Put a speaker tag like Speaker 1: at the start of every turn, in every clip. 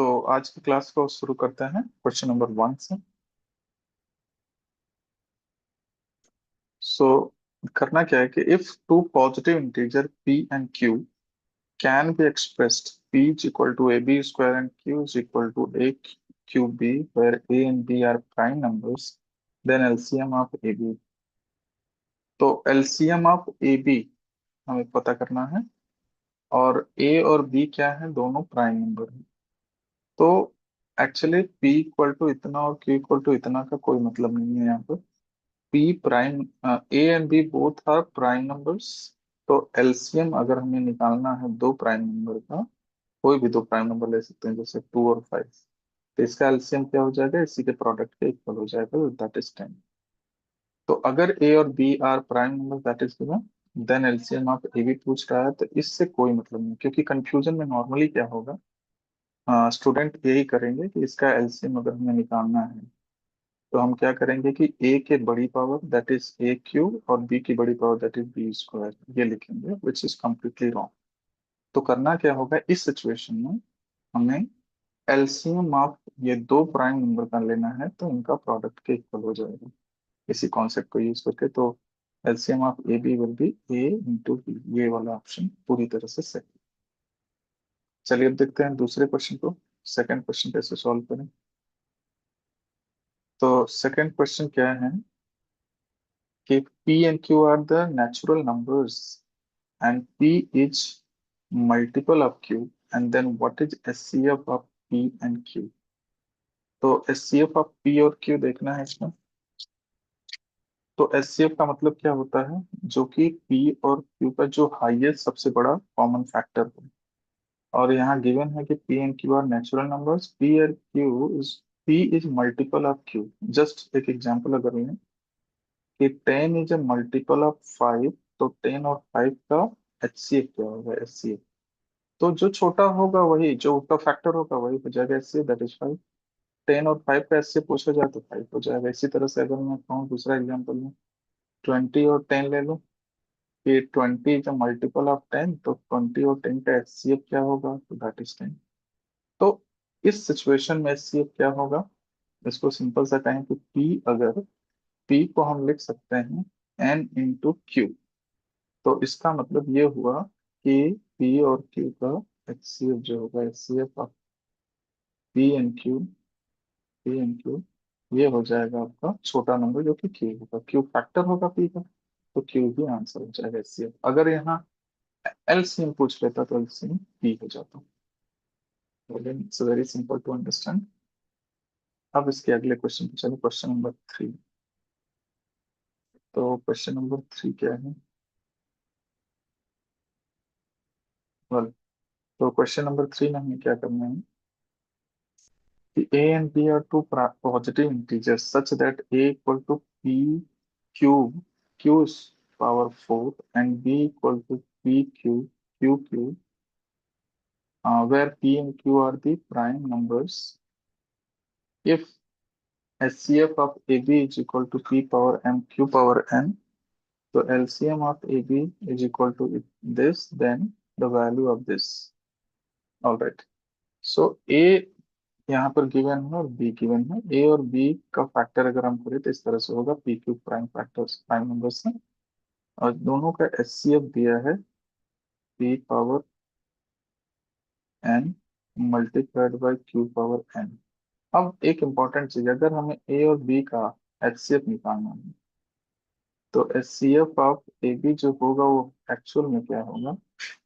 Speaker 1: तो आज की क्लास को शुरू करते हैं क्वेश्चन नंबर 1 से। सो करना क्या है कि if two positive integer p and q can be expressed p is equal to ab square and q is equal to a qb where a and b are prime numbers, then LCM of ab। तो LCM of ab हमें पता करना है, और a और b क्या है, दोनों प्राइम नंबर है। तो एक्चुअली p इक्वल टू इतना और q इक्वल टू इतना का कोई मतलब नहीं है यहाँ पर। P prime, A and B both are prime numbers. तो एलसीएम अगर हमें निकालना है दो प्राइम नंबर का, कोई भी दो प्राइम नंबर ले सकते हैं जैसे 2 और 5, तो इसका एलसीएम क्या हो जाएगा, इसी के प्रोडक्ट के इक्वल हो जाएगा, दैट इज 10। तो अगर ए और B are prime number that is given, then LCM आप ए बी पूछ रहा है, तो इससे कोई मतलब नहीं, क्योंकि कंफ्यूजन में नॉर्मली क्या होगा, स्टूडेंट यही करेंगे कि इसका एलसीएम अगर हमें निकालना है तो हम क्या करेंगे कि a के बड़ी power that is A cube और b की बड़ी power that is B square, ये लिखेंगे, विच इज कम्प्लीटली रॉन्ग। तो करना क्या होगा इस सिचुएशन में, हमें एलसीएम ऑफ ये दो प्राइम नंबर का लेना है, तो इनका प्रोडक्ट के इक्वल हो जाएगा इसी कॉन्सेप्ट को यूज करके। तो LCM of A B will be A into B, ये वाला ऑप्शन पूरी तरह से सही। चलिए अब देखते हैं दूसरे क्वेश्चन को, सेकंड क्वेश्चन कैसे सॉल्व करें। तो सेकंड क्वेश्चन क्या है कि p and q are the natural numbers and p is multiple of q, and then what is SCF of p and q। तो SCF of p और q देखना है इसमें। तो SCF का मतलब क्या होता है, जो कि p और q का जो हाईएस्ट सबसे बड़ा कॉमन फैक्टर हो। और यहाँ गिवन है कि p and q are natural numbers, p is multiple of q। Just एक एग्जांपल अगर लें कि 10 इज ए मल्टीपल ऑफ 5, तो 10 और 5 का HCF क्या होगा, HCF। तो जो छोटा होगा वही, जो उसका फैक्टर होगा वही हो जाएगा HCF, दैट इज 5। 10 और 5 का HCF पूछा जाए तो 5 हो जाएगा। इसी तरह से अगर मैं कहूँ दूसरा एग्जांपल में, 20 और 10 ले लो कि 20 इज अ मल्टीपल ऑफ 10, तो 20 और 10 का HCF क्या होगा, तो दैट इज 10। तो इस सिचुएशन में HCF क्या होगा, इसको सिंपल सा कहें कि अगर P को हम लिख सकते हैं N इंटू क्यू, तो इसका मतलब ये हुआ कि पी और क्यू का HCF जो होगा, HCF of P and Q ये हो जाएगा आपका छोटा नंबर जो कि क्यू होगा, क्यू फैक्टर होगा पी का, तो क्यू भी आंसर हो जाएगा HCF। अगर यहाँ एलसीएम पूछ लेता तो एलसीएम पी हो जाता। It's very simple to understand. अब इसके अगले क्वेश्चन पे चलो, क्वेश्चन नंबर 3। तो क्वेश्चन नंबर 3 क्या है, well, तो क्वेश्चन नंबर 3 में हमें क्या करना है कि A and B are two positive integers such that A equal to P cube Q is power 4 and B equal to P Q Q Q, where P and Q are the prime numbers. If SCF of AB is equal to P power m Q power n, so LCM of AB is equal to this, then the value of this. All right. So A यहाँ पर given है और be given है। ए और B का factor अगर हम करें तो इस तरह से होगा, P Q prime factors prime numbers हैं, और दोनों का एचसीएफ दिया है P power N multiplied by Q power N. अब एक इंपॉर्टेंट चीज, अगर हमें ए और बी का एचसीएफ निकालना है, तो एचसीएफ ऑफ ए बी जो होगा वो एक्चुअल में क्या होगा,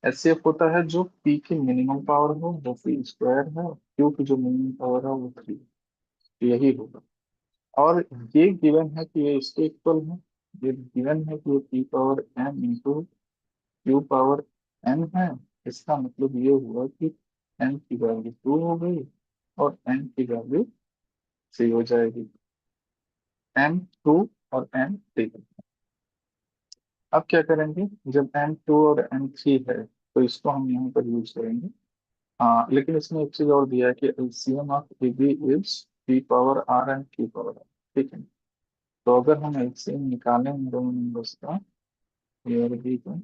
Speaker 1: एचसीएफ होता है जो पी की मिनिमम पावर हो वो पी स्क्वायर है, क्यू की जो मिनिमम पावर है वो 3, यही होगा। और ये गिवन है कि ये इसके इक्वल है, ये गिवन है कि ये P power M into Q power N है। इसका मतलब ये हुआ कि एन की वैल्यू 2 हो गई और एन की वैल्यू 3 हो जाएगी, एन 2 और एन 3। अब क्या करेंगे, जब एन 2 और एन 3 है तो इसको हम यहाँ पर यूज करेंगे। हाँ, लेकिन इसमें एक चीज और दिया है कि LCM of A B is P power R and Q power R, ठीक है। तो अगर हम एलसीएम निकालें इन दोनों नंबर्स का, ये और बी का,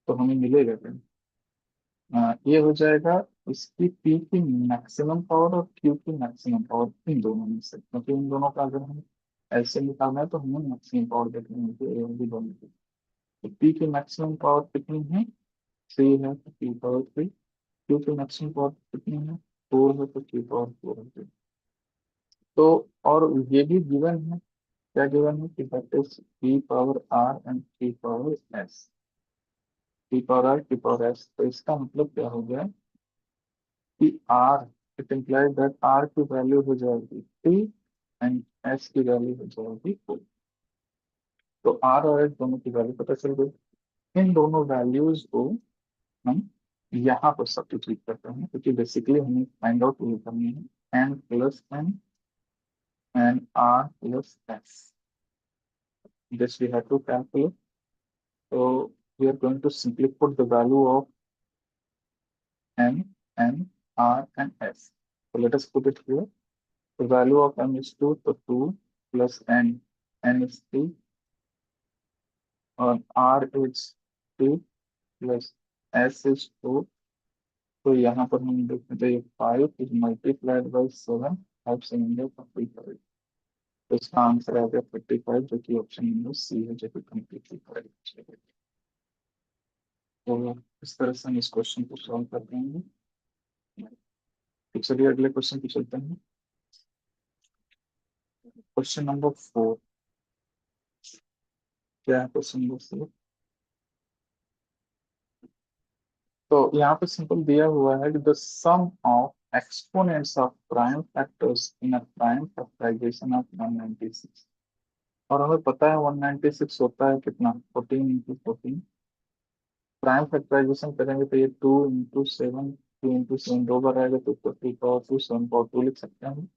Speaker 1: तो हमें मिलेगा क्या, ये हो जाएगा इसकी पी की मैक्सिमम पावर और क्यू की मैक्सिमम पावर इन दोनों में से, क्योंकि इन दोनों का अगर हम ऐसे निकालना है तो हमें मैक्सिमम पावर देखनी होगी ए और बी दोनों की। तो पी की मैक्सिमम पावर कितनी है? 3 है तो पी पावर 3। क्यू की मैक्सिमम पावर कितनी है? 4 है तो क्यू पावर 4 है। तो और ये भी गिवन है, क्या गिवन है कि that is P power R and P power S. P power R P power S, तो इसका मतलब क्या हो गया कि R, it implies that R की वैल्यू हो जाएगी 3 एंड एस की वैल्यू हो जाएगी 4। तो आर और एस दोनों की वैल्यू पता चल गई। इन दोनों वैल्यूज को हम यहाँ पर सब्स्टिट्यूट करते हैं, क्योंकि बेसिकली हमें फाइंड आउट ये करनी है N plus N and R plus S. This we have to calculate. So we are going to simply put the value of M, N, R, and S. So let us put it here. The value of M is 2, so 2 plus N. N is 3. R is 2 plus S is 4. तो यहाँ पर हम देखते हैं 5 is multiplied by 7, 5 7 55। तो इसका answer आ गया 55, जो कि ऑप्शन नंबर सी है, जो कि कम्प्लीटली करेक्ट है। तो इस तरह से हम इस क्वेश्चन को सॉल्व कर देंगे। तो चलिए अगले क्वेश्चन पे चलते हैं। Question number 4। क्या है क्वेश्चन नंबर 4? तो यहाँ पे सिंपल दिया हुआ है कि the sum of exponents of prime factors in a prime factorisation of 196। और हमें पता है 196 होता है कितना, 14 इंटू 14। प्राइम फैक्टराइजेशन करेंगे तो ये 2 इंटू 7, 2 इंटू 7 दो बार आएगा, तो 2 7 पावर 2 लिख सकते हैं।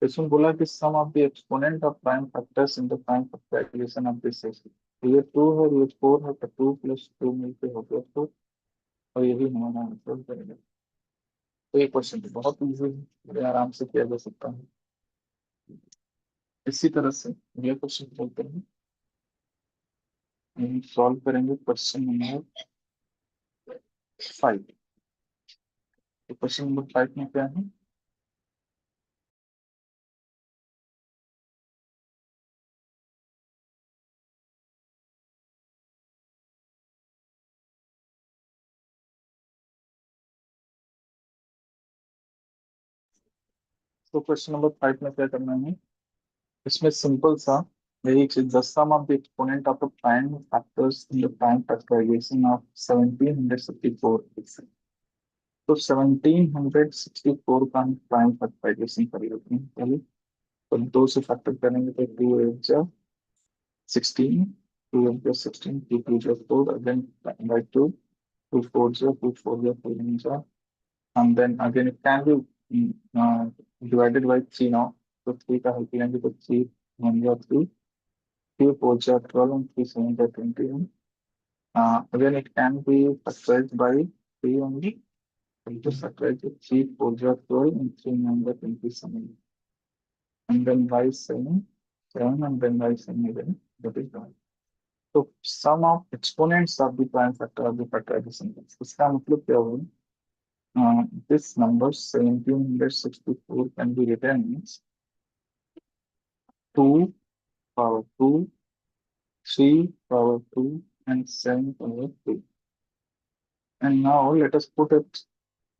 Speaker 1: इसमें बोला कि sum of the exponent of prime factors in the prime factorisation of this system. तो ये 2 है, ये 4 है, तो 2 प्लस 2 मिलके हो गया 4। और ये भी हमारा आंसर करेगा। तो ये क्वेश्चन तो बहुत इजी है, बड़े आराम से किया जा सकता है। इसी तरह से अगले क्वेश्चन चलते हैं। हम सॉल्व करेंगे क्वेश्चन नंबर 5। तो क्वेश्चन नंबर 5 में क्या है? तो क्वेश्चन नंबर 5 में क्या करना है? इसमें सिंपल सा यही चीज, the sum of the exponent of the prime factors in the prime factorisation of 1764। तो 1764 का हम प्राइम फैक्टराइजेशन कर लेते हैं पहले। तो 2 से फैक्टर करेंगे तो 2 8 जा 16, 2 8 जा 16, 2 2 जा 4, अगेन बाय 2, 2 4 जा 2 4 जा 4 जा, and then again it can be divided by 3 now. So 3 का help लेंगे तो 3 1 जा 3, 3 4 जा 12 and 3 7 जा 21। Again it can be factorized by 3 only. So just factorize it, 3 4 जा 12 and 3 9 जा 27, and then by 7 7 and then by 7 again, that is done. तो sum of exponents of the prime factor of the factorization, इसका मतलब क्या होगा? This number 1764 can be written as 2 power 2, 3 power 2, and 7 power 2. And now let us put it,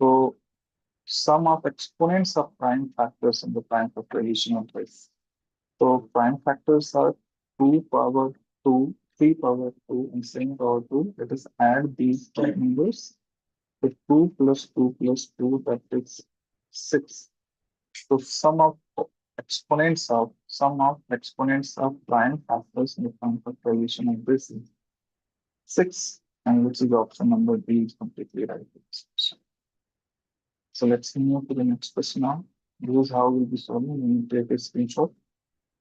Speaker 1: so sum of exponents of prime factors in the prime factorization of this. So prime factors are 2 power 2, 3 power 2, and 7 power 2. Let us add these two numbers. So 2 plus 2 plus 2, that is 6. So sum of exponents of prime factors in the prime factorization of this is 6, and which is option number B is completely right. So let's move to the next question now. This is how we'll be solving. We will take a screenshot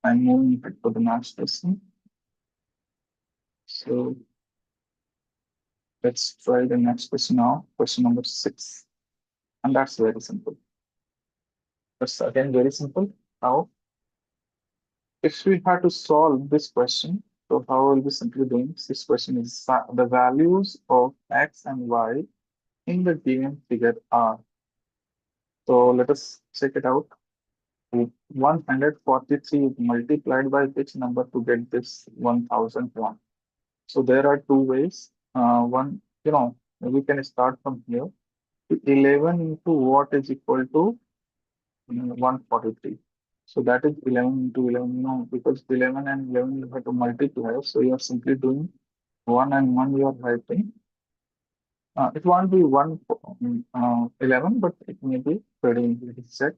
Speaker 1: and move it to the next question. So let's try the next question now. Question number 6, and that's very simple. That's again very simple. How? If we had to solve this question, so how will we simply doing? This question is the values of x and y in the given figure are. So let us check it out. 143 is multiplied by which number to get this 1001? So there are two ways. One, we can start from here. 11 into what is equal to 143. So that is 11 into 11, because 11 and 11 you have to multiply. So you are simply doing 1 and 1 you are writing. It won't be 11, but it may be 13. It is set.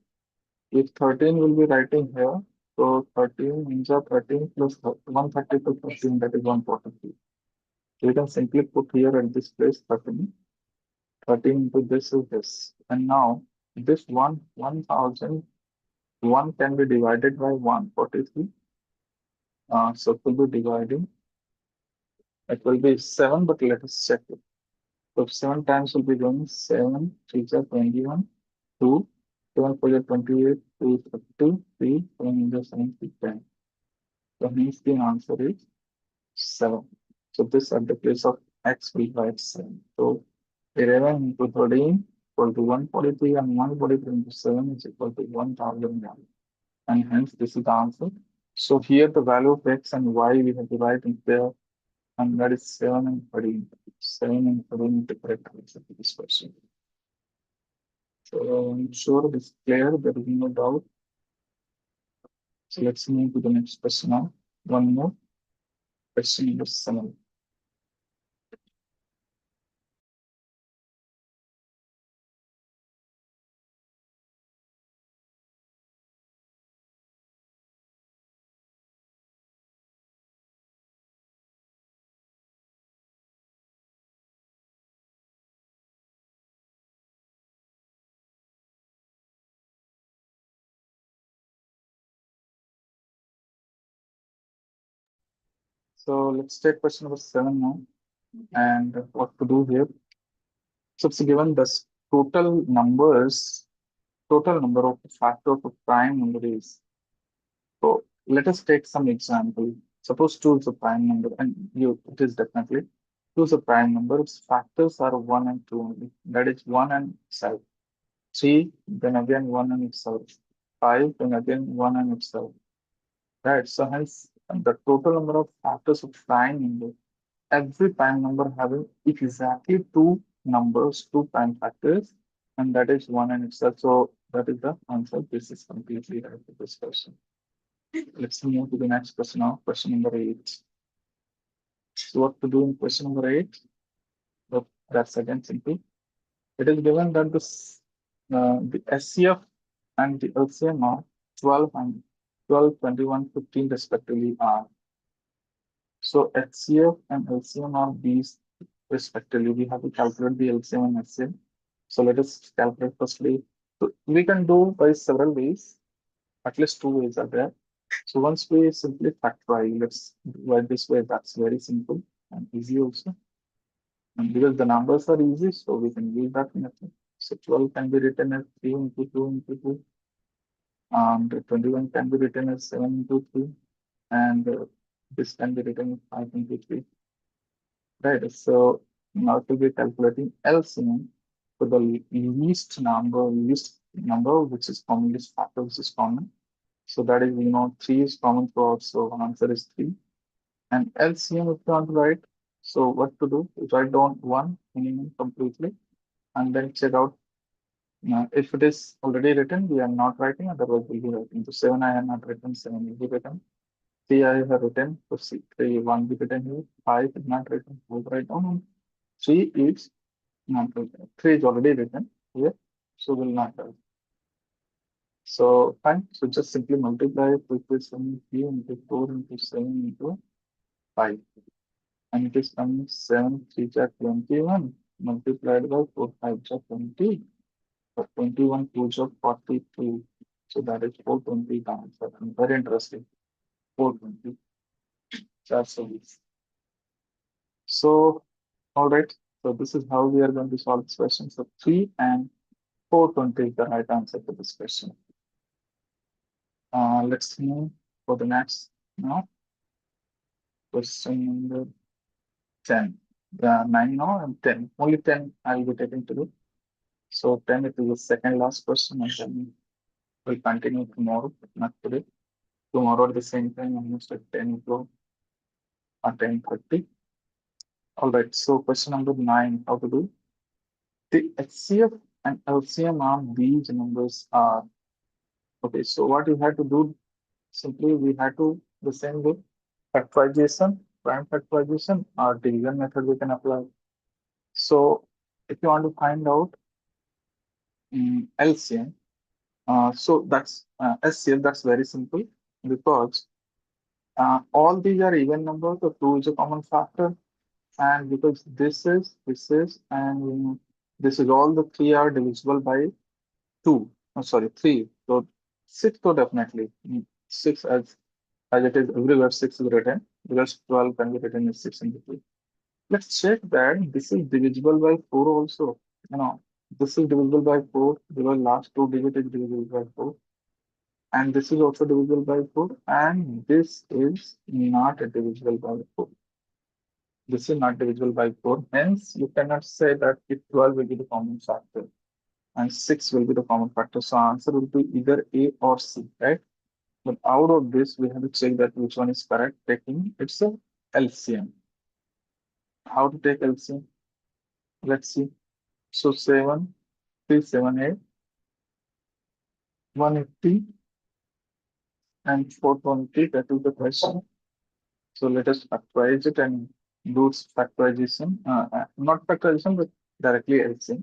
Speaker 1: If 13 will be writing here, so 13 means 13 plus 130 plus 13, that is 143. So you can simply put here at this place 13. 13 into this is this. And now this 1,001 can be divided by 143. So it will be dividing. It will be 7, but let us check it. So 7 times will be going 7, 3 are 21, 2, 7 4 are 28, 2 30, 3, 7 is 7, 10. So hence the answer is 7. So this at the place of x we write 7. So 11 into 13 equal to 143 and 143 into 7 is equal to 1001. And hence this is the answer. So here the value of x and y we have to write in there, and that is 7 and 13. 7 and 13 is the correct answer to this question. So I'm sure it is clear, there is no doubt. So let's move to the next question now. One more, question number 7. So let's take question number 7 now. And what to do here. So it's given this total number of factors of prime number is. So let us take some example. Suppose 2 is a prime number, and it is definitely 2 is a prime number. Its factors are 1 and 2 only. That is 1 and itself. 3, then again 1 and itself. 5, then again 1 and itself. Right. So hence the total number of factors of prime number, every prime number having exactly two numbers, two prime factors, and that is 1 and itself. So that is the answer. This is completely right to this question. Let's move to the next question now, question number 8. So what to do in question number 8? Well, that's again simple. It is given that the SCF and the LCM are 12 and 12, 21, 15 respectively are. So HCF and LCM are these respectively. We have to calculate the LCM and HCF. So let us calculate firstly. So we can do by several ways. At least two ways are there. So once we simply factorize, let's do it this way. That's very simple and easy also. And because the numbers are easy, so we can use that method. So 12 can be written as 3 into 2 into 2. And 21 can be written as 7 into 3. And this can be written as 5 into 3. Right. So now to be calculating LCM. So the least number which is common, least factor which is common. So that is, 3 is common throughout. So answer is 3. And LCM if you want to write. So what to do? Write down 1 minimum completely and then check out. If it is already written, we are not writing, otherwise we'll be writing. So 7 I have not written, 7 will be written. 3 I have written, so 3 1 be written here. 5 is not written, 4 write down. 3 is not written. 3 is already written here, so will not write. So fine. So just simply multiply it with this 3 into 4 into 7 into 5. And it is coming 7 3 are 21 multiplied by 4 5 are 20. So 21 2 are 42. So that is 420 the answer. Very interesting. 420. That's so easy. So all right. So this is how we are going to solve this question. So 3 and 420 is the right answer to this question. Let's move for the next now. Question number 10. The 9 now and 10. Only 10 I will be taking to do. So 10 it is the second last question, and then we'll continue tomorrow, not today. Tomorrow at the same time, almost at 10 o'clock or 10:30. All right, so question number 9, how to do? The HCF and LCM of these numbers are, okay, so what you had to do, simply we had to, the same way, factorization, prime factorization, or division method we can apply. So if you want to find out LCM, so that's SCF, that's very simple because all these are even numbers, so 2 is a common factor, and because and this is all the three are divisible by 2. Oh, sorry, 3. So 6, so definitely 6 as it is everywhere 6 is written because 12 can be written as 6 in between. Let's check that this is divisible by 4 also. You know, this is divisible by 4 because last two digit is divisible by 4. And this is also divisible by 4. And this is not divisible by 4. This is not divisible by 4. Hence, you cannot say that if 12 will be the common factor and 6 will be the common factor. So answer will be either A or C, right? But out of this, we have to check that which one is correct, taking it's a LCM. How to take LCM? Let's see. So 7, 378, 180, and 420. That is the question. So let us factorize it and do factorization. Not factorization, but directly LCM.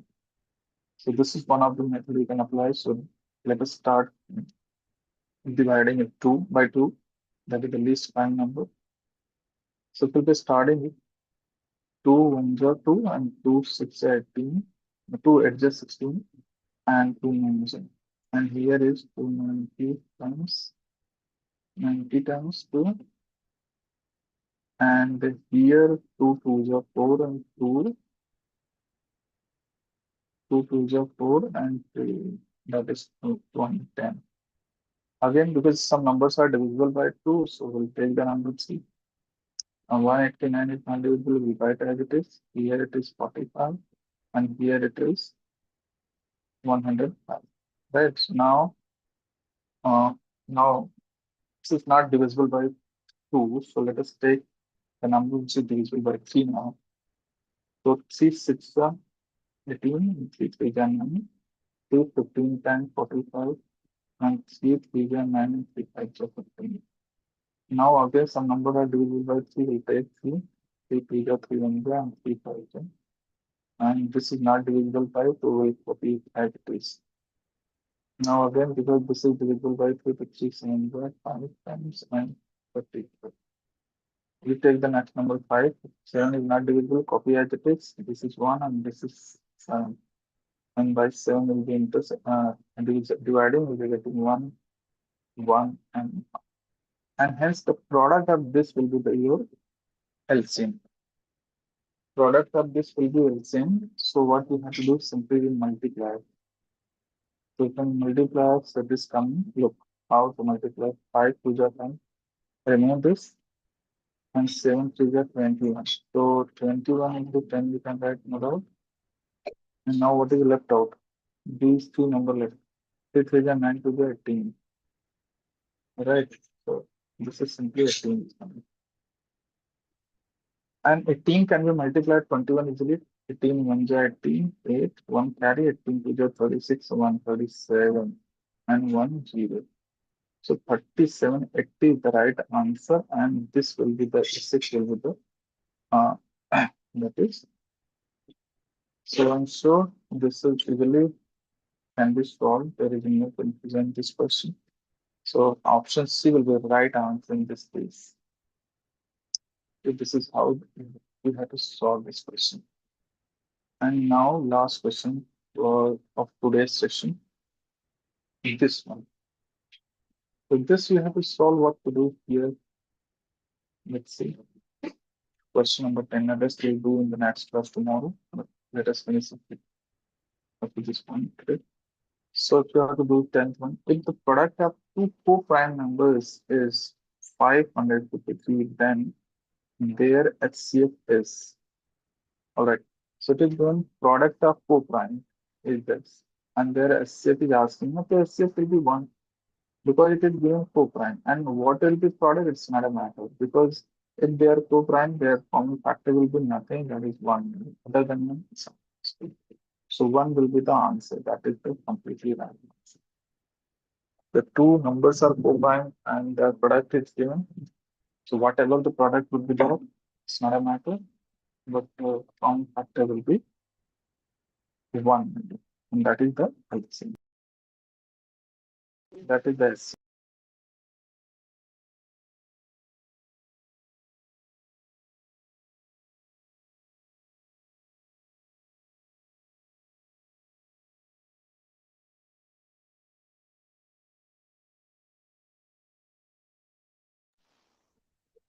Speaker 1: So this is one of the method we can apply. So let us start dividing it 2 by 2. That is the least prime number. So we'll be starting with 2 ones are 2 and 2 6 are 18. 2 edges 16 and 2 nines. And here is 290 times 90 times 2. And here 2 twos are 4 and 2 twos are 4 and 3. That is 110. Again, because some numbers are divisible by 2, so we'll take the number 3. 189 is not divisible, we write as it is. Here it is 45 and here it is 105. Right. So uh, now this is not divisible by 2. So let us take the number which is divisible by 3 now. So 3 6 are 18, 3 3 are 9, 2 15 times 45, and 3 3 are 9, and 3 5 are 15. Now again some number are divisible by 3, we'll take 3, 3 3 are 3 1 and 3 5 are. And this is not divisible by 2, we'll copy it as it is. Now again, because this is divisible by 3, 3 7 by 5 times and 30. We take the next number 5. 7 is not divisible, copy as it is. This is 1 and this is 7. And by 7 will be dividing, we'll be getting 1, 1, and hence the product of this will be your LCM. Product of this will be LCM. So what we have to do is simply we multiply. So we can multiply, so this coming, look how to multiply 5 to the 10. Remove this and 7 to the 21. So 21 into 10 we can write no doubt. And now what is left out? These two number left. 3 3 are 9 to the 18. Right. So this is simply 18. And 18 can be multiplied 21 easily. 18 1 are 18, 8, 1 carry, 18 to the 36, 137, and 1 0. So 37, 80 is the right answer, and this will be the 6 will be the uh, that is. So I'm sure this is easily can be solved. There is no confusion in this question. So option C will be the right answer in this case. So this is how we have to solve this question. And now last question of today's session, this one. So this you have to solve what to do here. Let's see. Question number 10. Rest we'll do in the next class tomorrow. But let us finish up to this point today. So if you have to do 10th one, if the product of two co-prime numbers is 553, then their HCF is, all right. So it is given product of co-prime. is this. And their SCF is asking, okay, SCF will be 1 because it is given co-prime. And what will be product, it's not a matter because if they are co-prime, their common factor will be nothing, that is 1 other than 1. So 1 will be the answer. That is the completely right answer. The two numbers are co-prime and the product is given. So whatever the product would be there, it's not a matter, but the common factor will be 1. And that is the LCM. That is the LCM.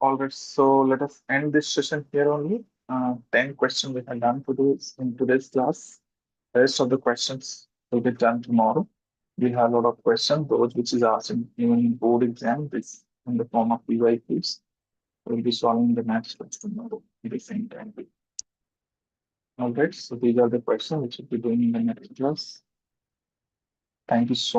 Speaker 1: All right, so let us end this session here only. 10 questions we have done for this in today's class. The rest of the questions will be done tomorrow. We have a lot of questions, those which is asked in even in board exam, this in the form of PYQs. We'll be solving the next question tomorrow at the same time. All right, so these are the questions which we'll be doing in the next class. Thank you so much.